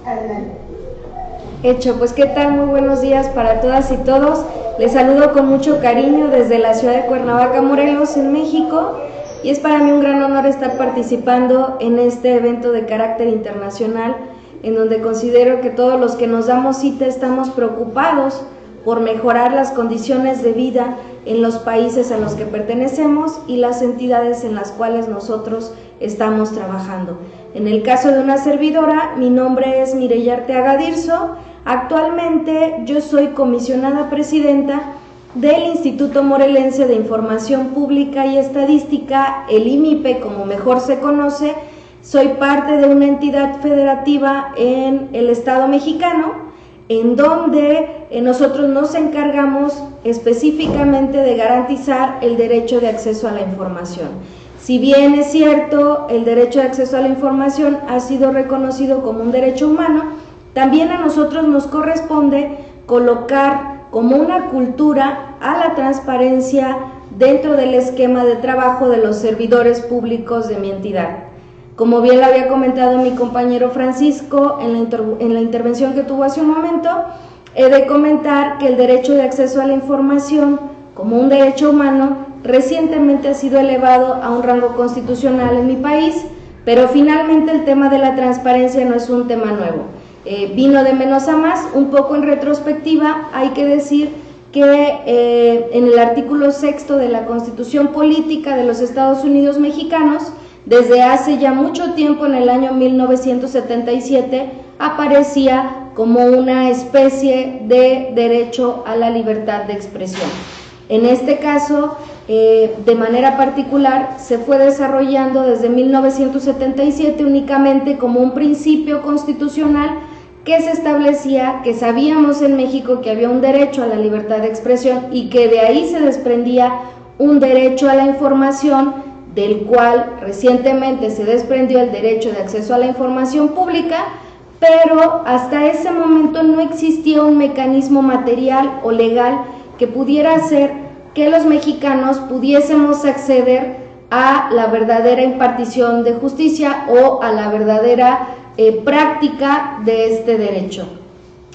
Adelante. Hecho, pues qué tal, muy buenos días para todas y todos. Les saludo con mucho cariño desde la ciudad de Cuernavaca, Morelos, en México, y es para mí un gran honor estar participando en este evento de carácter internacional, en donde considero que todos los que nos damos cita estamos preocupados por mejorar las condiciones de vida en los países a los que pertenecemos y las entidades en las cuales nosotros estamos trabajando. En el caso de una servidora, mi nombre es Mireya Arteaga Dirso. Actualmente yo soy comisionada presidenta del Instituto Morelense de Información Pública y Estadística, el IMIPE como mejor se conoce. Soy parte de una entidad federativa en el Estado mexicano, en donde nosotros nos encargamos específicamente de garantizar el derecho de acceso a la información. Si bien es cierto, el derecho de acceso a la información ha sido reconocido como un derecho humano, también a nosotros nos corresponde colocar como una cultura a la transparencia dentro del esquema de trabajo de los servidores públicos de mi entidad. Como bien lo había comentado mi compañero Francisco en la intervención que tuvo hace un momento, he de comentar que el derecho de acceso a la información como un derecho humano recientemente ha sido elevado a un rango constitucional en mi país, pero finalmente el tema de la transparencia no es un tema nuevo. Vino de menos a más. Un poco en retrospectiva hay que decir que en el artículo 6 de la Constitución Política de los Estados Unidos Mexicanos, desde hace ya mucho tiempo, en el año 1977, aparecía como una especie de derecho a la libertad de expresión. En este caso, de manera particular, se fue desarrollando desde 1977 únicamente como un principio constitucional que se establecía que sabíamos en México que había un derecho a la libertad de expresión y que de ahí se desprendía un derecho a la información, del cual recientemente se desprendió el derecho de acceso a la información pública, pero hasta ese momento no existía un mecanismo material o legal que pudiera hacer que los mexicanos pudiésemos acceder a la verdadera impartición de justicia o a la verdadera práctica de este derecho.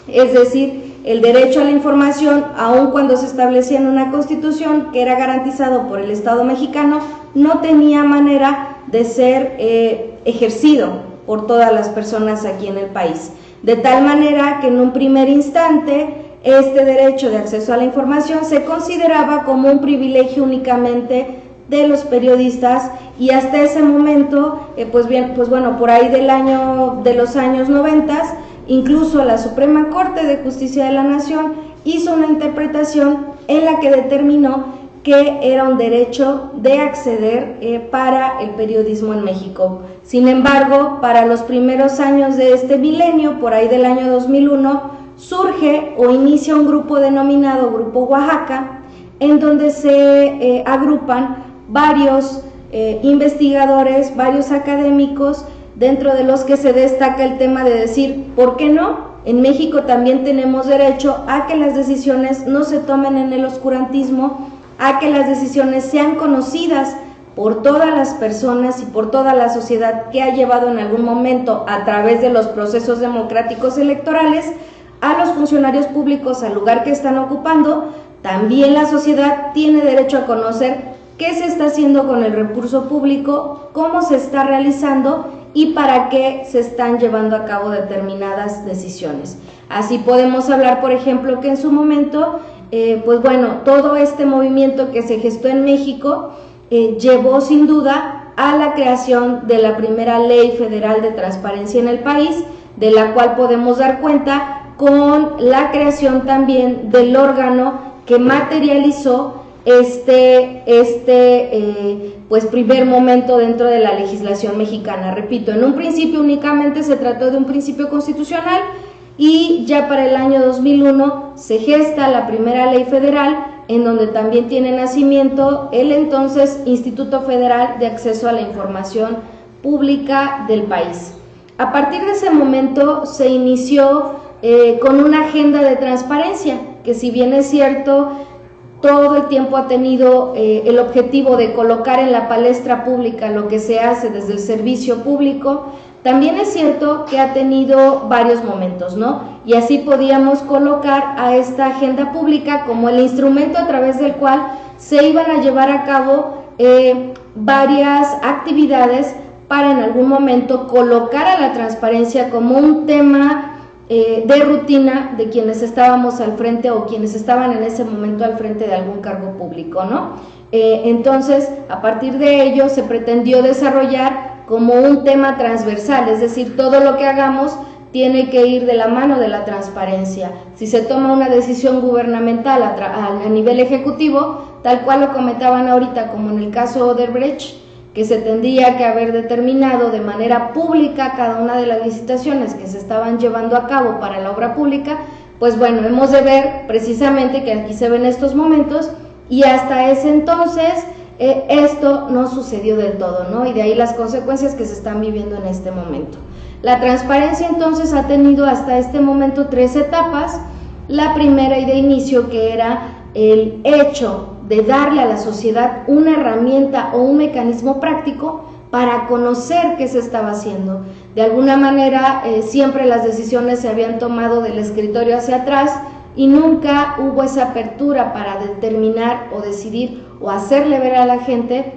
Es decir, el derecho a la información, aun cuando se establecía en una constitución que era garantizado por el Estado mexicano, no tenía manera de ser ejercido por todas las personas aquí en el país. De tal manera que en un primer instante este derecho de acceso a la información se consideraba como un privilegio únicamente de los periodistas, y hasta ese momento, por ahí de los años 90, incluso la Suprema Corte de Justicia de la Nación hizo una interpretación en la que determinó que era un derecho de acceder para el periodismo en México. Sin embargo, para los primeros años de este milenio, por ahí del año 2001, surge o inicia un grupo denominado Grupo Oaxaca, en donde se agrupan varios investigadores, varios académicos, dentro de los que se destaca el tema de decir, ¿por qué no? En México también tenemos derecho a que las decisiones no se tomen en el oscurantismo, a que las decisiones sean conocidas por todas las personas y por toda la sociedad que ha llevado en algún momento a través de los procesos democráticos electorales a los funcionarios públicos al lugar que están ocupando. También la sociedad tiene derecho a conocer qué se está haciendo con el recurso público, cómo se está realizando y para qué se están llevando a cabo determinadas decisiones. Así podemos hablar, por ejemplo, que en su momento, todo este movimiento que se gestó en México llevó sin duda a la creación de la primera ley federal de transparencia en el país, de la cual podemos dar cuenta con la creación también del órgano que materializó primer momento dentro de la legislación mexicana. Repito, en un principio únicamente se trató de un principio constitucional, y ya para el año 2001 se gesta la primera ley federal, en donde también tiene nacimiento el entonces Instituto Federal de Acceso a la Información Pública del país. A partir de ese momento se inició con una agenda de transparencia, que si bien es cierto, todo el tiempo ha tenido el objetivo de colocar en la palestra pública lo que se hace desde el servicio público, También es cierto que ha tenido varios momentos, ¿no? Y así podíamos colocar a esta agenda pública como el instrumento a través del cual se iban a llevar a cabo varias actividades para en algún momento colocar a la transparencia como un tema de rutina de quienes estábamos al frente o quienes estaban en ese momento al frente de algún cargo público, ¿no? Entonces, a partir de ello se pretendió desarrollar como un tema transversal, es decir, todo lo que hagamos tiene que ir de la mano de la transparencia. Si se toma una decisión gubernamental a nivel ejecutivo, tal cual lo comentaban ahorita, como en el caso Odebrecht, que se tendría que haber determinado de manera pública cada una de las licitaciones que se estaban llevando a cabo para la obra pública, pues bueno, hemos de ver precisamente que aquí se ven estos momentos y hasta ese entonces esto no sucedió del todo, ¿no? Y de ahí las consecuencias que se están viviendo en este momento. La transparencia entonces ha tenido hasta este momento 3 etapas. La primera y de inicio, que era el hecho de darle a la sociedad una herramienta o un mecanismo práctico para conocer qué se estaba haciendo. De alguna manera siempre las decisiones se habían tomado del escritorio hacia atrás y nunca hubo esa apertura para determinar o decidir o hacerle ver a la gente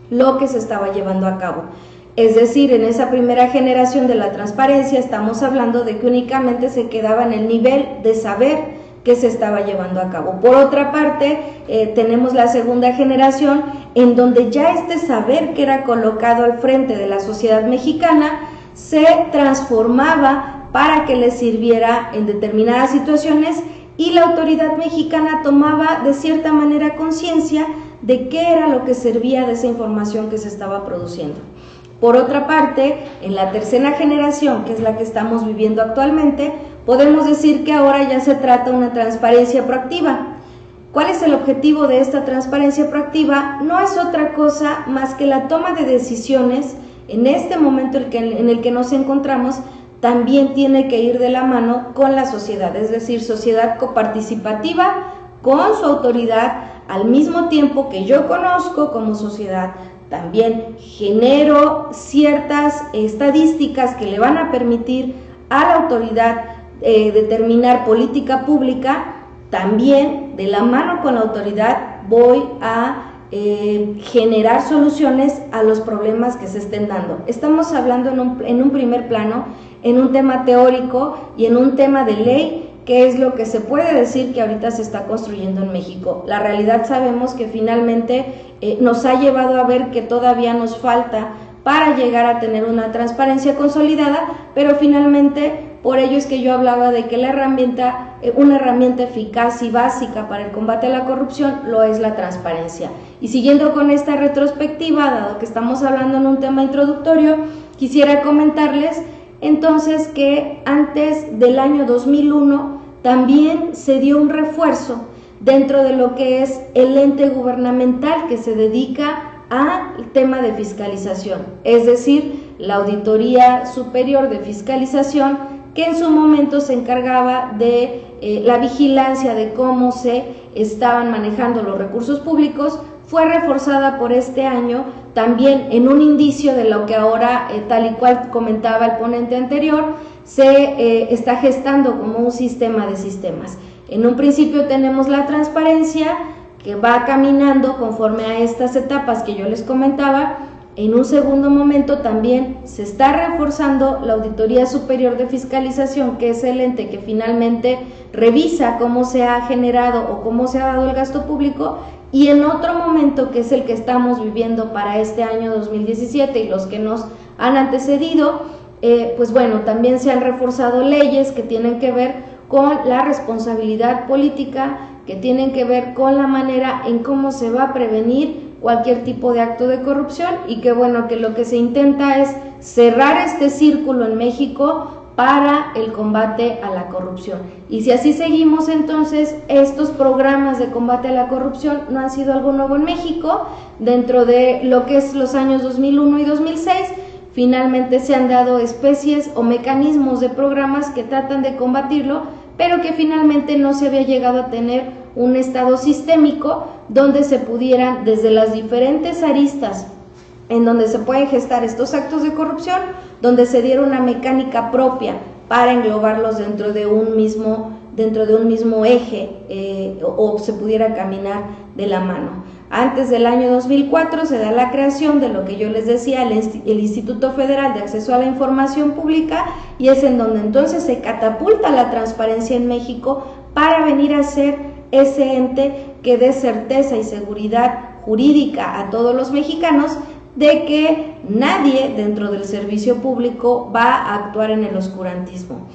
lo que se estaba llevando a cabo. Es decir, en esa primera generación de la transparencia estamos hablando de que únicamente se quedaba en el nivel de saber que se estaba llevando a cabo. Por otra parte, tenemos la segunda generación en donde ya este saber que era colocado al frente de la sociedad mexicana se transformaba para que le sirviera en determinadas situaciones y la autoridad mexicana tomaba de cierta manera conciencia de qué era lo que servía de esa información que se estaba produciendo. Por otra parte, en la tercera generación, que es la que estamos viviendo actualmente, podemos decir que ahora ya se trata de una transparencia proactiva. ¿Cuál es el objetivo de esta transparencia proactiva? No es otra cosa más que la toma de decisiones en este momento en el que nos encontramos también tiene que ir de la mano con la sociedad, es decir, sociedad coparticipativa con su autoridad, al mismo tiempo que yo conozco como sociedad, también genero ciertas estadísticas que le van a permitir a la autoridad determinar política pública, también de la mano con la autoridad voy a generar soluciones a los problemas que se estén dando. Estamos hablando en un primer plano, en un tema teórico y en un tema de ley, que es lo que se puede decir que ahorita se está construyendo en México. La realidad sabemos que finalmente nos ha llevado a ver que todavía nos falta para llegar a tener una transparencia consolidada, pero finalmente por ello es que yo hablaba de que la herramienta, una herramienta eficaz y básica para el combate a la corrupción lo es la transparencia. Y siguiendo con esta retrospectiva, dado que estamos hablando en un tema introductorio, quisiera comentarles entonces que antes del año 2001 también se dio un refuerzo dentro de lo que es el ente gubernamental que se dedica al tema de fiscalización, es decir, la Auditoría Superior de Fiscalización, que en su momento se encargaba de la vigilancia de cómo se estaban manejando los recursos públicos, fue reforzada por este año también en un indicio de lo que ahora, tal y cual comentaba el ponente anterior, se está gestando como un sistema de sistemas. En un principio tenemos la transparencia que va caminando conforme a estas etapas que yo les comentaba. En un segundo momento también se está reforzando la Auditoría Superior de Fiscalización, que es el ente que finalmente revisa cómo se ha generado o cómo se ha dado el gasto público, y en otro momento, que es el que estamos viviendo para este año 2017 y los que nos han antecedido, pues bueno, también se han reforzado leyes que tienen que ver con la responsabilidad política, que tienen que ver con la manera en cómo se va a prevenir cualquier tipo de acto de corrupción, y que bueno, que lo que se intenta es cerrar este círculo en México para el combate a la corrupción. Y si así seguimos, entonces estos programas de combate a la corrupción no han sido algo nuevo en México. Dentro de lo que es los años 2001 y 2006, finalmente se han dado especies o mecanismos de programas que tratan de combatirlo, pero que finalmente no se había llegado a tener un estado sistémico donde se pudieran, desde las diferentes aristas en donde se pueden gestar estos actos de corrupción, donde se diera una mecánica propia para englobarlos dentro de un mismo eje, o se pudiera caminar de la mano. Antes del año 2004 se da la creación de lo que yo les decía, el Instituto Federal de Acceso a la Información Pública, y es en donde entonces se catapulta la transparencia en México para venir a ser ese ente que dé certeza y seguridad jurídica a todos los mexicanos de que nadie dentro del servicio público va a actuar en el oscurantismo.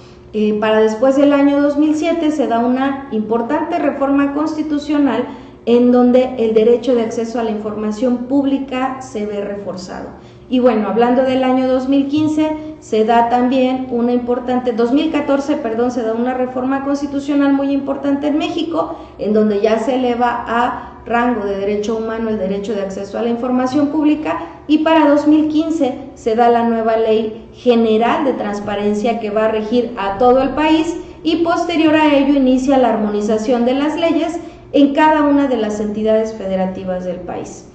Para después del año 2007 se da una importante reforma constitucional en donde el derecho de acceso a la información pública se ve reforzado. Y bueno, hablando del año 2015, se da también 2014, se da una reforma constitucional muy importante en México, en donde ya se eleva a rango de derecho humano el derecho de acceso a la información pública, y para 2015 se da la nueva Ley General de Transparencia que va a regir a todo el país, y posterior a ello inicia la armonización de las leyes en cada una de las entidades federativas del país.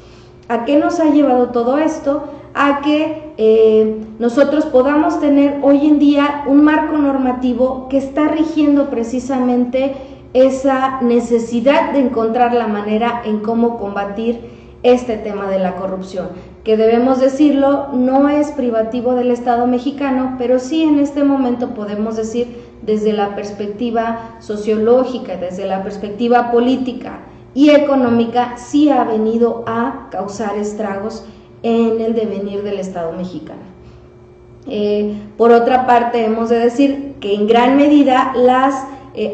¿A qué nos ha llevado todo esto? A que nosotros podamos tener hoy en día un marco normativo que está rigiendo precisamente esa necesidad de encontrar la manera en cómo combatir este tema de la corrupción, que debemos decirlo, no es privativo del Estado mexicano, pero sí en este momento podemos decir desde la perspectiva sociológica, desde la perspectiva política y económica, sí ha venido a causar estragos en el devenir del Estado mexicano. Por otra parte, hemos de decir que en gran medida las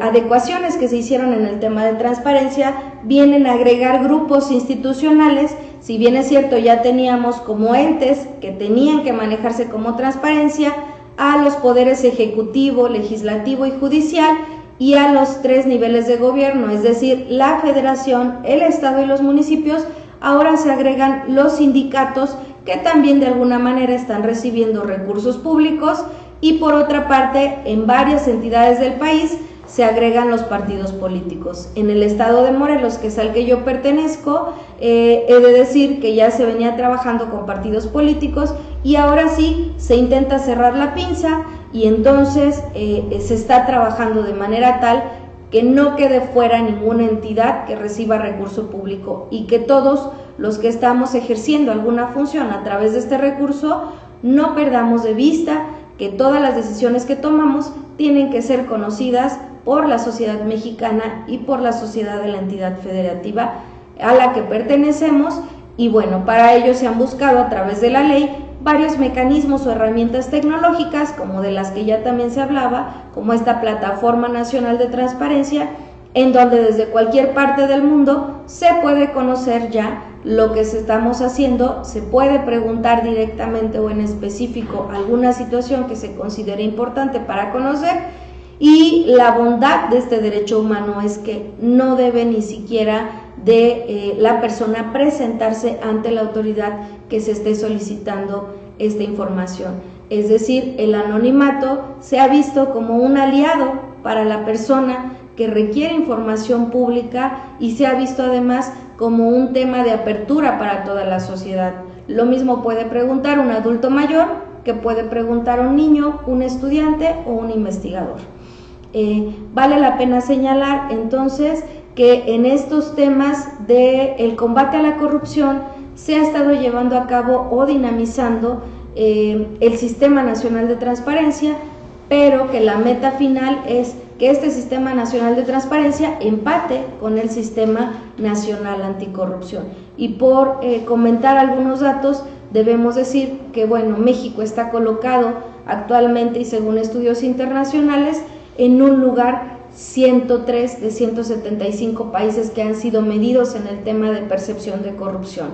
adecuaciones que se hicieron en el tema de transparencia vienen a agregar grupos institucionales. Si bien es cierto, ya teníamos como entes que tenían que manejarse como transparencia a los poderes ejecutivo, legislativo y judicial, y a los 3 niveles de gobierno, es decir, la federación, el estado y los municipios. Ahora se agregan los sindicatos, que también de alguna manera están recibiendo recursos públicos, y por otra parte, en varias entidades del país se agregan los partidos políticos. En el estado de Morelos, que es al que yo pertenezco, he de decir que ya se venía trabajando con partidos políticos, y ahora sí se intenta cerrar la pinza, y entonces se está trabajando de manera tal que no quede fuera ninguna entidad que reciba recurso público, y que todos los que estamos ejerciendo alguna función a través de este recurso no perdamos de vista que todas las decisiones que tomamos tienen que ser conocidas por la sociedad mexicana y por la sociedad de la entidad federativa a la que pertenecemos. Y bueno, para ello se han buscado a través de la ley varios mecanismos o herramientas tecnológicas, como de las que ya también se hablaba, como esta Plataforma Nacional de Transparencia, en donde desde cualquier parte del mundo se puede conocer ya lo que estamos haciendo, se puede preguntar directamente o en específico alguna situación que se considere importante para conocer. Y la bondad de este derecho humano es que no debe ni siquiera de la persona presentarse ante la autoridad que se esté solicitando esta información. Es decir, el anonimato se ha visto como un aliado para la persona que requiere información pública, y se ha visto además como un tema de apertura para toda la sociedad. Lo mismo puede preguntar un adulto mayor que puede preguntar un niño, un estudiante o un investigador. Vale la pena señalar entonces que en estos temas del combate a la corrupción se ha estado llevando a cabo o dinamizando el Sistema Nacional de Transparencia, pero que la meta final es que este Sistema Nacional de Transparencia empate con el Sistema Nacional Anticorrupción. Y por comentar algunos datos, debemos decir que bueno, México está colocado actualmente, y según estudios internacionales, en un lugar 103 de 175 países que han sido medidos en el tema de percepción de corrupción.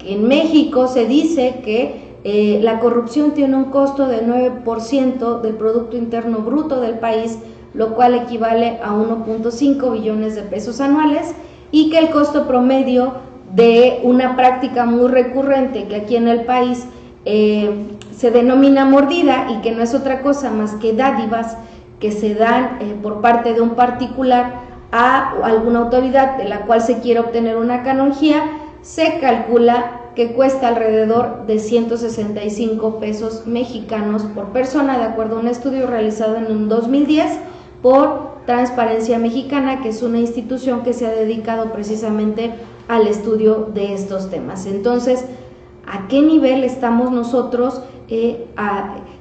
En México se dice que la corrupción tiene un costo de 9% del Producto Interno Bruto del país, lo cual equivale a 1.5 billones de pesos anuales, y que el costo promedio de una práctica muy recurrente que aquí en el país se denomina mordida, y que no es otra cosa más que dádivas que se dan por parte de un particular a alguna autoridad de la cual se quiere obtener una canonjía, se calcula que cuesta alrededor de 165 pesos mexicanos por persona, de acuerdo a un estudio realizado en un 2010 por Transparencia Mexicana, que es una institución que se ha dedicado precisamente al estudio de estos temas. Entonces, ¿a qué nivel estamos nosotros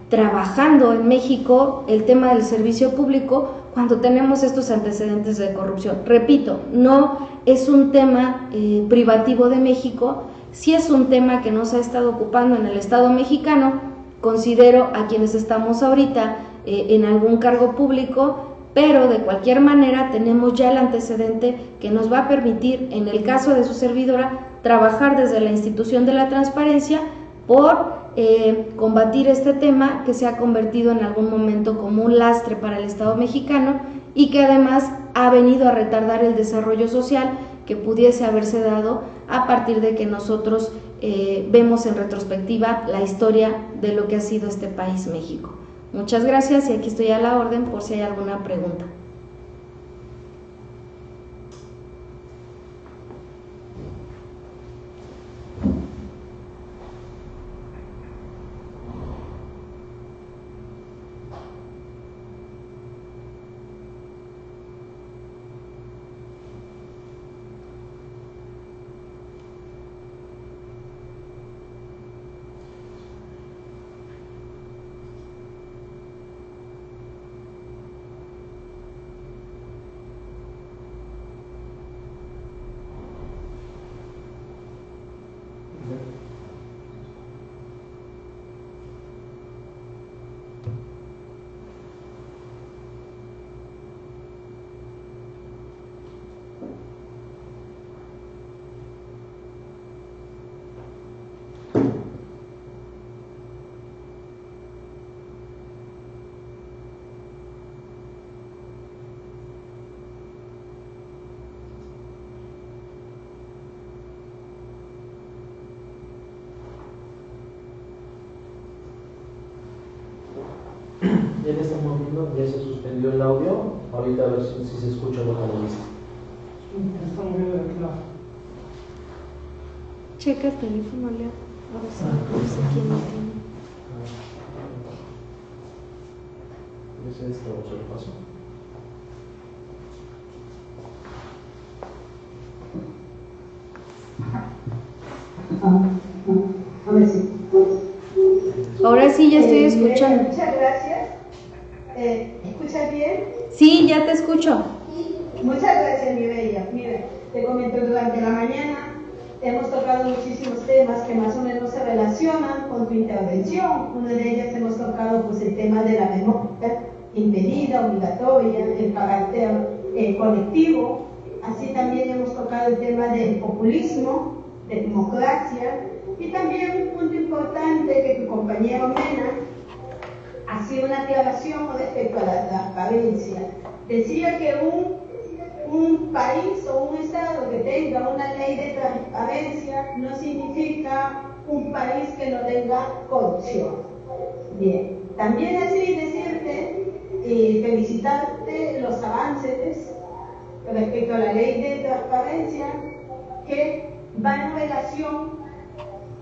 trabajando en México el tema del servicio público cuando tenemos estos antecedentes de corrupción? Repito, no es un tema privativo de México, sí es un tema que nos ha estado ocupando en el Estado mexicano. Considero a quienes estamos ahorita en algún cargo público, pero de cualquier manera tenemos ya el antecedente que nos va a permitir, en el caso de su servidora, trabajar desde la institución de la transparencia por combatir este tema que se ha convertido en algún momento como un lastre para el Estado mexicano y que además ha venido a retardar el desarrollo social que pudiese haberse dado a partir de que nosotros vemos en retrospectiva la historia de lo que ha sido este país, México. Muchas gracias y aquí estoy a la orden por si hay alguna pregunta. Ya le estamos viendo, ya se suspendió el audio. Ahorita a ver si se escucha lo que le dice. Estamos viendo de claro. Checa el teléfono, Leo. A ver si no sé quién lo tiene. Ese es otro paso. A ver si. Ahora sí, ya estoy escuchando. Muchas gracias. ¿Escuchas bien? Sí, ya te escucho. Muchas gracias, mi bella. Mira, te comento, durante la mañana hemos tocado muchísimos temas que más o menos se relacionan con tu intervención. Una de ellas hemos tocado pues el tema de la memoria impedida, obligatoria, el carácter colectivo. Así también hemos tocado el tema del populismo, de democracia, y también un punto importante que tu compañero Mena hacía una aclaración respecto a la transparencia. Decía que un país o un estado que tenga una ley de transparencia no significa un país que no tenga corrupción. Bien, también así decirte y felicitarte los avances respecto a la ley de transparencia que va en relación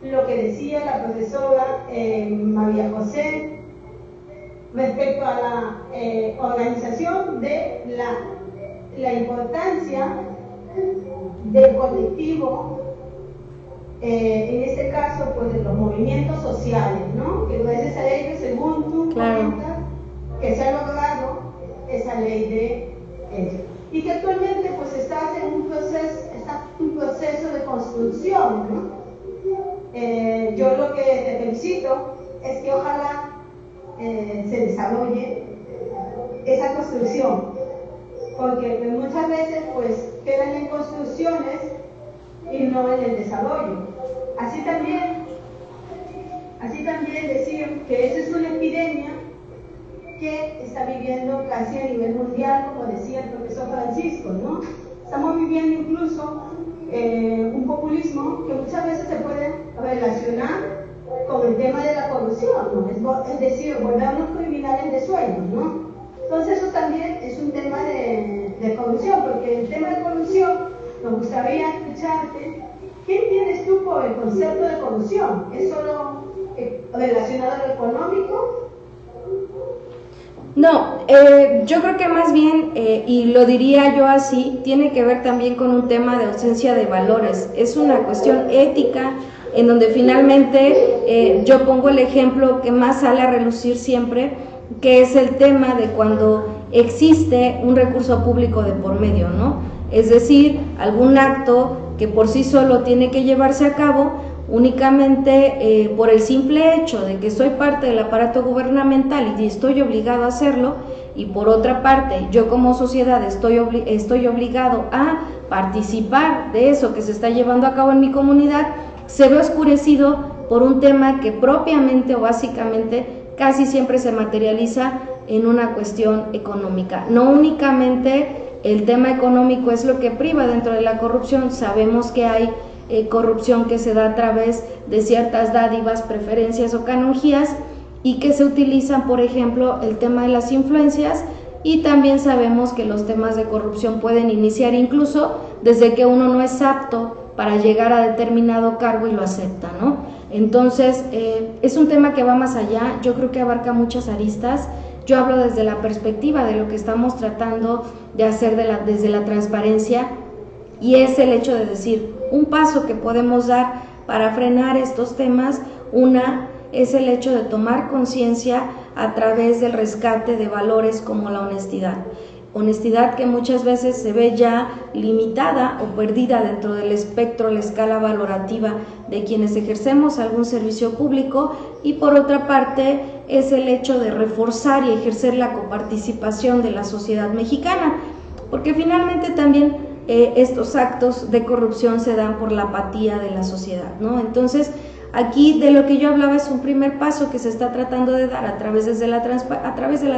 lo que decía la profesora María José respecto a la organización de la importancia del colectivo, en este caso pues de los movimientos sociales, ¿no? Que gracias a ellos, según tú comentas, que se ha logrado esa ley de ellos. Y que actualmente pues está en un proceso de construcción, ¿no? Yo lo que te felicito es que ojalá se desarrolle esa construcción, porque muchas veces pues quedan en construcciones y no en el desarrollo. Así también decir que esa es una epidemia que está viviendo casi a nivel mundial, como decía el profesor Francisco, ¿no? Estamos viviendo incluso un populismo que muchas veces se puede relacionar con el tema de la corrupción, ¿no? Es decir, volvernos criminales de sueño, ¿no? Entonces eso también es un tema de corrupción, porque el tema de corrupción nos gustaría escucharte ¿Qué entiendes tú por el concepto de corrupción? ¿Es solo relacionado a lo económico? No, yo creo que más bien, y lo diría yo así, tiene que ver también con un tema de ausencia de valores. Es una cuestión ética en donde finalmente yo pongo el ejemplo que más sale a relucir siempre, que es el tema de cuando existe un recurso público de por medio, ¿no? Es decir, algún acto que por sí solo tiene que llevarse a cabo únicamente por el simple hecho de que soy parte del aparato gubernamental y estoy obligado a hacerlo, y por otra parte yo como sociedad estoy obligado a participar de eso que se está llevando a cabo en mi comunidad, se ve oscurecido por un tema que propiamente o básicamente casi siempre se materializa en una cuestión económica. No únicamente el tema económico es lo que priva dentro de la corrupción, sabemos que hay corrupción que se da a través de ciertas dádivas, preferencias o canonjías y que se utilizan, por ejemplo, el tema de las influencias, y también sabemos que los temas de corrupción pueden iniciar incluso desde que uno no es apto para llegar a determinado cargo y lo acepta, ¿no? Entonces, es un tema que va más allá, yo creo que abarca muchas aristas. Yo hablo desde la perspectiva de lo que estamos tratando de hacer desde la transparencia, y es el hecho de decir, un paso que podemos dar para frenar estos temas, una es el hecho de tomar conciencia a través del rescate de valores como la honestidad. Honestidad que muchas veces se ve ya limitada o perdida dentro del espectro, la escala valorativa de quienes ejercemos algún servicio público, y por otra parte es el hecho de reforzar y ejercer la coparticipación de la sociedad mexicana, porque finalmente también estos actos de corrupción se dan por la apatía de la sociedad, ¿no? Entonces, aquí de lo que yo hablaba es un primer paso que se está tratando de dar a través de la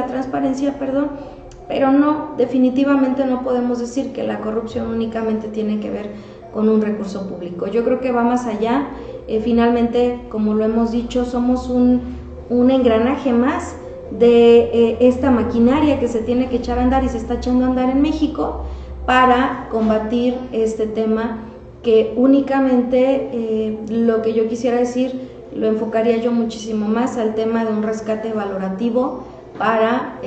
transparencia, pero no, definitivamente no podemos decir que la corrupción únicamente tiene que ver con un recurso público. Yo creo que va más allá. Finalmente, como lo hemos dicho, somos un engranaje más de esta maquinaria que se tiene que echar a andar y se está echando a andar en México para combatir este tema, que únicamente lo que yo quisiera decir lo enfocaría yo muchísimo más al tema de un rescate valorativo para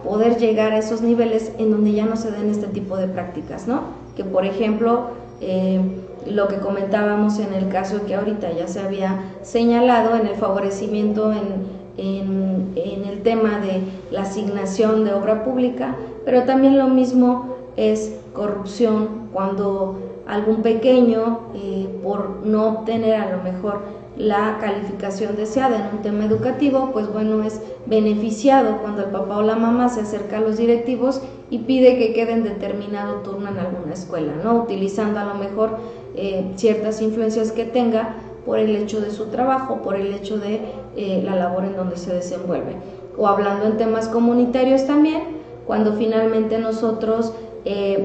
poder llegar a esos niveles en donde ya no se den este tipo de prácticas, ¿no? Que por ejemplo, lo que comentábamos en el caso que ahorita ya se había señalado en el favorecimiento en el tema de la asignación de obra pública, pero también lo mismo es corrupción cuando algún pequeño, por no obtener a lo mejor la calificación deseada en un tema educativo, pues bueno, es beneficiado cuando el papá o la mamá se acerca a los directivos y pide que quede en determinado turno en alguna escuela, ¿no? Utilizando a lo mejor ciertas influencias que tenga por el hecho de su trabajo, por el hecho de la labor en donde se desenvuelve. O hablando en temas comunitarios también, cuando finalmente nosotros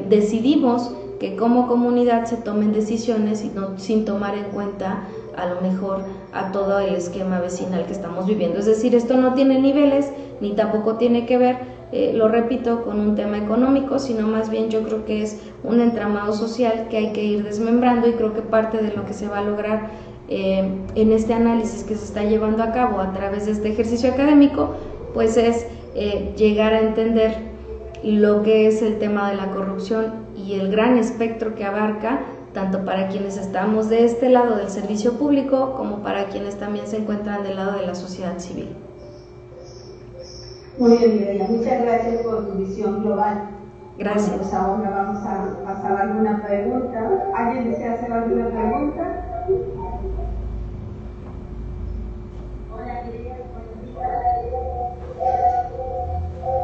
decidimos que como comunidad se tomen decisiones sin tomar en cuenta a lo mejor a todo el esquema vecinal que estamos viviendo. Es decir, esto no tiene niveles ni tampoco tiene que ver, lo repito, con un tema económico, sino más bien yo creo que es un entramado social que hay que ir desmembrando, y creo que parte de lo que se va a lograr en este análisis que se está llevando a cabo a través de este ejercicio académico, pues es llegar a entender lo que es el tema de la corrupción y el gran espectro que abarca, tanto para quienes estamos de este lado del servicio público como para quienes también se encuentran del lado de la sociedad civil. Muy bien, Mireya, muchas gracias por tu visión global. Gracias. Bueno, pues ahora vamos a pasar a alguna pregunta. ¿Alguien desea hacer alguna pregunta? Hola, Mireya,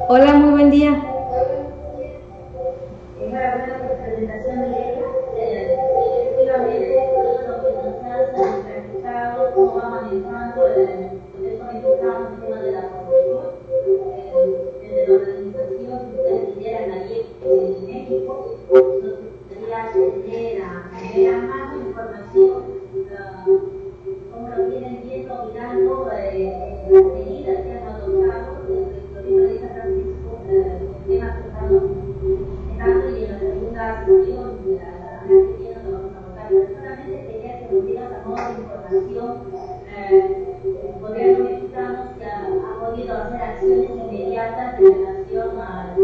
Hola, muy buen día. Enhorabuena por la presentación de ella. Efectivamente, todo lo que nos ha explicado, cómo va manejando el tema de la corrupción desde la organización que ustedes lideran allí en México. Nos gustaría tener más información, cómo lo vienen viendo, mirando las medidas que han adoptado desde el gobierno de San Francisco podido hacer acciones inmediatas en relación a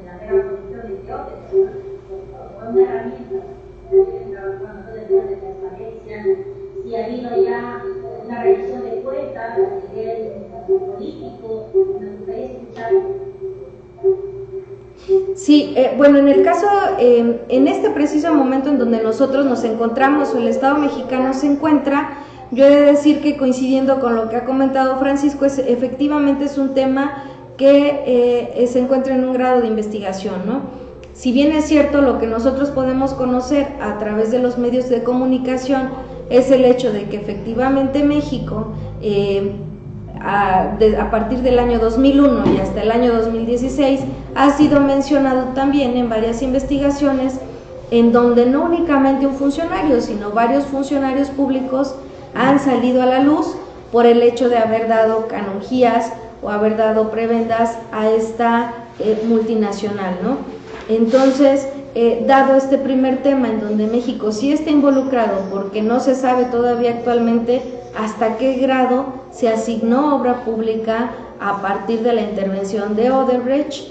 la mera corrupción de Odebrecht, como una herramienta trabajando todo el tema de transparencia, si ha habido ya una revisión de cuentas a nivel político, me gustaría escuchar. Sí, bueno, en el caso, en este preciso momento en donde nosotros nos encontramos o el Estado mexicano se encuentra, yo he de decir que coincidiendo con lo que ha comentado Francisco, efectivamente es un tema que se encuentra en un grado de investigación, ¿no? Si bien es cierto, lo que nosotros podemos conocer a través de los medios de comunicación es el hecho de que efectivamente México, a partir del año 2001 y hasta el año 2016, ha sido mencionado también en varias investigaciones en donde no únicamente un funcionario, sino varios funcionarios públicos han salido a la luz por el hecho de haber dado canonjías o haber dado prebendas a esta multinacional, ¿no? Entonces, dado este primer tema en donde México sí está involucrado, porque no se sabe todavía actualmente hasta qué grado se asignó obra pública a partir de la intervención de Odebrecht,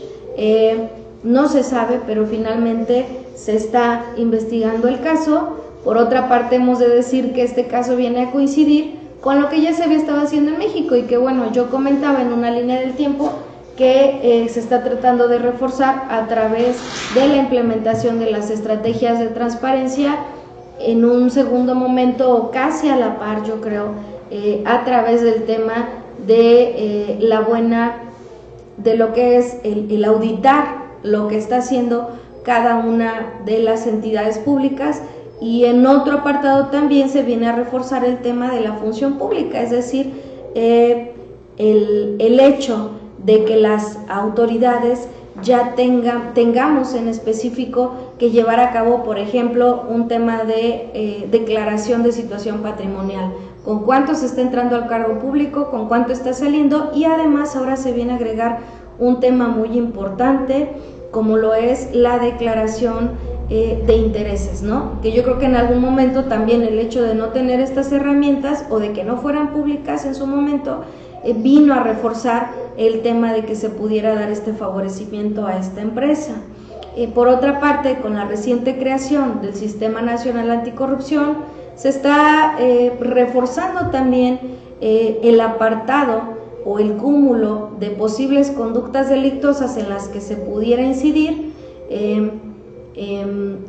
no se sabe, pero finalmente se está investigando el caso. Por otra parte, hemos de decir que este caso viene a coincidir con lo que ya se había estado haciendo en México y que, bueno, yo comentaba en una línea del tiempo que se está tratando de reforzar a través de la implementación de las estrategias de transparencia en un segundo momento, o casi a la par, yo creo, a través del tema de de lo que es el auditar lo que está haciendo cada una de las entidades públicas. Y en otro apartado también se viene a reforzar el tema de la función pública, es decir, el hecho de que las autoridades ya tengamos en específico que llevar a cabo, por ejemplo, un tema de declaración de situación patrimonial, con cuánto se está entrando al cargo público, con cuánto está saliendo, y además ahora se viene a agregar un tema muy importante como lo es la declaración de intereses, ¿no? Que yo creo que en algún momento también el hecho de no tener estas herramientas o de que no fueran públicas en su momento vino a reforzar el tema de que se pudiera dar este favorecimiento a esta empresa. Por otra parte, con la reciente creación del Sistema Nacional Anticorrupción, se está reforzando también el apartado o el cúmulo de posibles conductas delictuosas en las que se pudiera incidir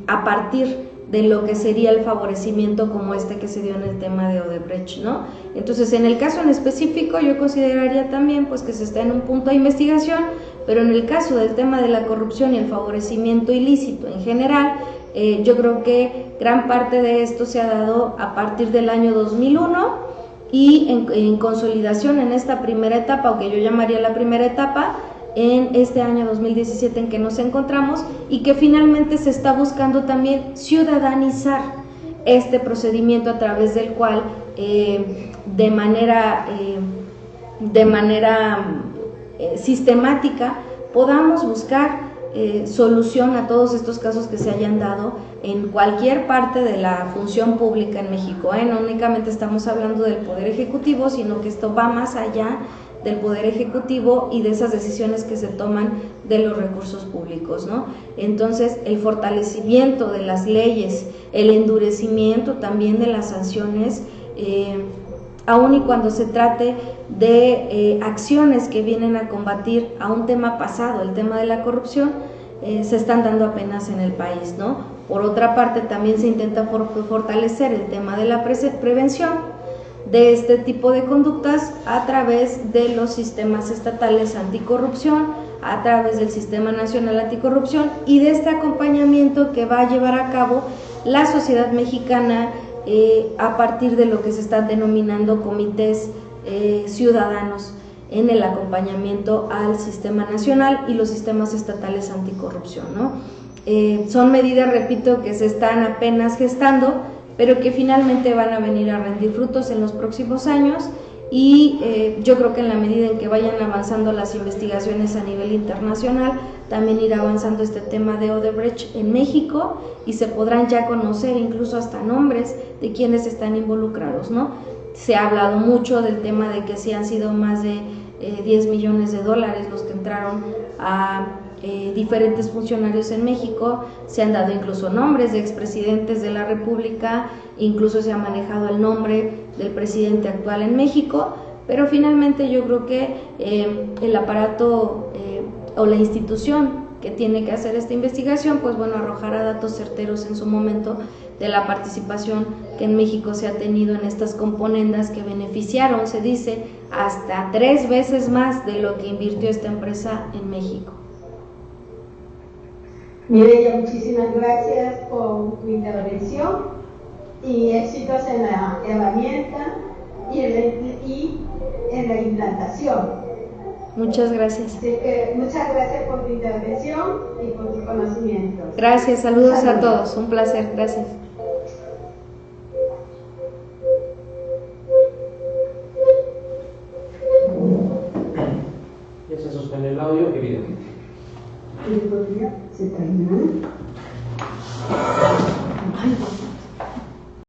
a partir de lo que sería el favorecimiento como este que se dio en el tema de Odebrecht, ¿no? Entonces, en el caso en específico, yo consideraría también pues que se está en un punto de investigación, pero en el caso del tema de la corrupción y el favorecimiento ilícito en general, yo creo que gran parte de esto se ha dado a partir del año 2001 y en consolidación en esta primera etapa, o que yo llamaría la primera etapa, en este año 2017 en que nos encontramos, y que finalmente se está buscando también ciudadanizar este procedimiento a través del cual de manera sistemática podamos buscar solución a todos estos casos que se hayan dado en cualquier parte de la función pública en México. No únicamente estamos hablando del Poder Ejecutivo, sino que esto va más allá del Poder Ejecutivo y de esas decisiones que se toman de los recursos públicos, ¿no? Entonces, el fortalecimiento de las leyes, el endurecimiento también de las sanciones, aun y cuando se trate de acciones que vienen a combatir a un tema pasado, el tema de la corrupción, se están dando apenas en el país, ¿no? Por otra parte, también se intenta fortalecer el tema de la prevención de este tipo de conductas a través de los sistemas estatales anticorrupción, a través del Sistema Nacional Anticorrupción y de este acompañamiento que va a llevar a cabo la sociedad mexicana a partir de lo que se están denominando comités ciudadanos en el acompañamiento al Sistema Nacional y los sistemas estatales anticorrupción, ¿no? Son medidas, repito, que se están apenas gestando, pero que finalmente van a venir a rendir frutos en los próximos años, y yo creo que en la medida en que vayan avanzando las investigaciones a nivel internacional, también irá avanzando este tema de Odebrecht en México y se podrán ya conocer incluso hasta nombres de quienes están involucrados, ¿no? Se ha hablado mucho del tema de que sí han sido más de 10 millones de dólares los que entraron a diferentes funcionarios en México. Se han dado incluso nombres de expresidentes de la República, incluso se ha manejado el nombre del presidente actual en México, pero finalmente yo creo que el aparato o la institución que tiene que hacer esta investigación, pues bueno, arrojará datos certeros en su momento de la participación que en México se ha tenido en estas componendas que beneficiaron, se dice, hasta 3 veces más de lo que invirtió esta empresa en México. Mireya, muchísimas gracias por tu intervención y éxitos en la herramienta y en la implantación. Muchas gracias. Así que muchas gracias por tu intervención y por tus conocimientos. Gracias, saludos a todos, un placer, gracias. Ya se suspende el audio y video. Se termina.